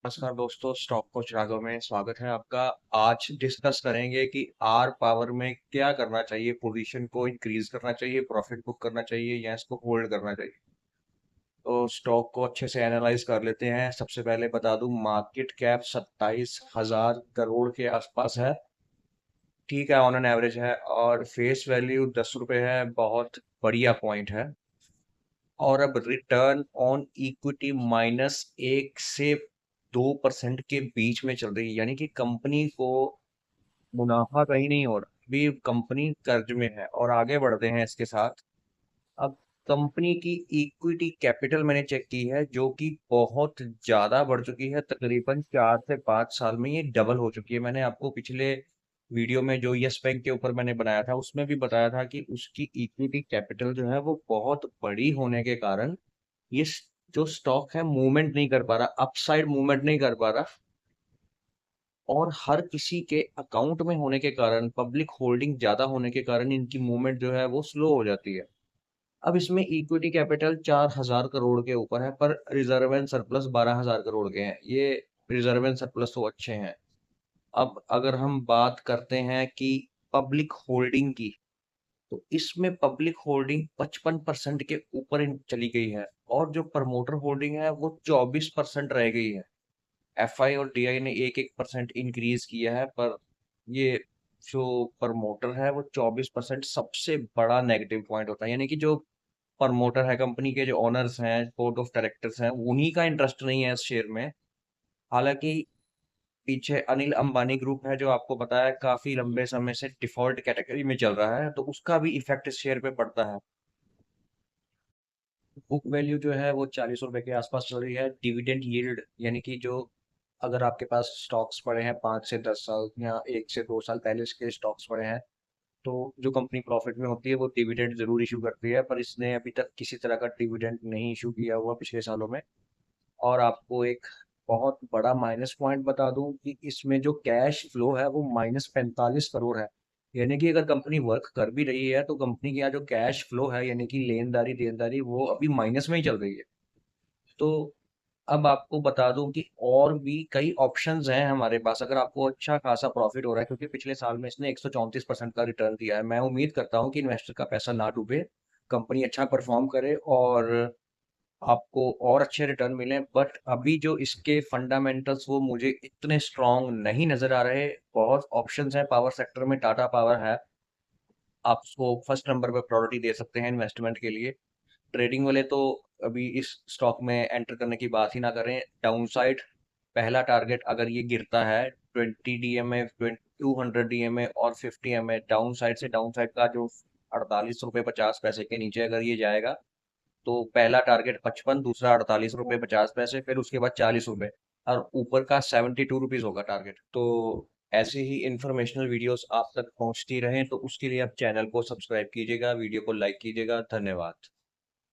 नमस्कार दोस्तों, stock coach Raghav में स्वागत है आपका। आज डिस्कस करेंगे कि आर पावर में क्या करना चाहिए। पोजीशन को इंक्रीज करना चाहिए, प्रॉफिट बुक करना चाहिए या इसको होल्ड करना चाहिए। तो स्टॉक को अच्छे से एनालाइज कर लेते हैं। सबसे पहले बता दूं, मार्केट कैप 27,000 करोड़ के आसपास है। ठीक है, ऑन एन एवरेज है। और फेस वैल्यू 10 रुपये है, बहुत बढ़िया पॉइंट है। और अब रिटर्न ऑन इक्विटी -1 से 2% के बीच में चल रही है, यानी कि कंपनी को मुनाफा कहीं नहीं हो रहा। अभी कंपनी कर्ज में है। और आगे बढ़ते हैं इसके साथ। अब कंपनी की इक्विटी कैपिटल मैंने चेक की है, जो कि बहुत ज्यादा बढ़ चुकी है। तकरीबन 4 से 5 साल में ये डबल हो चुकी है। मैंने आपको पिछले वीडियो में जो यस बैंक के ऊपर मैंने बनाया था, उसमें भी बताया था कि उसकी इक्विटी कैपिटल जो है वो बहुत बड़ी होने के कारण ये जो स्टॉक है मूवमेंट नहीं कर पा रहा, अपसाइड मूवमेंट नहीं कर पा रहा। और हर किसी के अकाउंट में होने के कारण, पब्लिक होल्डिंग ज्यादा होने के कारण इनकी मूवमेंट जो है वो स्लो हो जाती है। अब इसमें इक्विटी कैपिटल 4,000 करोड़ के ऊपर है, पर रिजर्व एंड सरप्लस 12,000 करोड़ के हैं। ये रिजर्व एंड सरप्लस तो अच्छे हैं। अब अगर हम बात करते हैं कि पब्लिक होल्डिंग की, तो इसमें पब्लिक होल्डिंग 55% के ऊपर चली गई है। और जो प्रमोटर होल्डिंग है वो 24% रह गई है। एफआई और डीआई ने 1-1% इंक्रीज किया है, पर ये जो प्रमोटर है वो 24%, सबसे बड़ा नेगेटिव पॉइंट होता है। यानी कि जो प्रमोटर है, कंपनी के जो ओनर्स हैं, बोर्ड ऑफ डायरेक्टर्स हैं, उन्हीं का इंटरेस्ट नहीं है इस शेयर में। हालांकि पीछे अनिल अंबानी ग्रुप है, जो आपको पता है काफी लंबे समय से डिफॉल्ट कैटेगरी में चल रहा है, तो उसका भी इफेक्ट इस शेयर पे पड़ता है। बुक वैल्यू जो है वो 40 रुपए के आसपास चल रही है। डिविडेंड यील्ड, यानी कि जो अगर आपके पास स्टॉक्स पड़े हैं 5 से 10 साल या 1 से 2 साल पहले के स्टॉक्स पड़े हैं, तो जो कंपनी प्रॉफिट में होती है वो डिविडेंड जरूर इशू करती है, पर इसने अभी तक किसी तरह का डिविडेंड नहीं इशू किया हुआ पिछले सालों में। और आपको एक बहुत बड़ा माइनस पॉइंट बता दूं कि इसमें जो कैश फ्लो है वो -45 करोड़ है। यानी कि अगर कंपनी वर्क कर भी रही है, तो कंपनी के यहाँ जो कैश फ्लो है, यानी कि लेनदारी देनदारी, वो अभी माइनस में ही चल रही है। तो अब आपको बता दूं कि और भी कई ऑप्शंस हैं हमारे पास, अगर आपको अच्छा खासा प्रॉफिट हो रहा है, क्योंकि पिछले साल में इसने 134% का रिटर्न दिया है। मैं उम्मीद करता हूं कि इन्वेस्टर का पैसा ना डूबे, कंपनी अच्छा परफॉर्म करे और आपको और अच्छे रिटर्न मिले। बट अभी जो इसके फंडामेंटल्स वो मुझे इतने स्ट्रांग नहीं नजर आ रहे। बहुत ऑप्शंस हैं पावर सेक्टर में, टाटा पावर है, आप उसको फर्स्ट नंबर पे प्रायोरिटी दे सकते हैं इन्वेस्टमेंट के लिए। ट्रेडिंग वाले तो अभी इस स्टॉक में एंटर करने की बात ही ना करें। डाउन साइड, पहला टारगेट अगर ये गिरता है 20 DMA, 200 DMA और 50 MA, डाउन साइड से डाउन साइड का जो 48 रुपये 50 पैसे के नीचे अगर ये जाएगा, तो पहला टारगेट 55, दूसरा 48 रुपये 50 पैसे, फिर उसके बाद 40 रुपये, और ऊपर का 72 रुपीज होगा टारगेट। तो ऐसे ही इंफॉर्मेशनल वीडियोस आप तक पहुंचती रहें, तो उसके लिए आप चैनल को सब्सक्राइब कीजिएगा, वीडियो को लाइक कीजिएगा। धन्यवाद।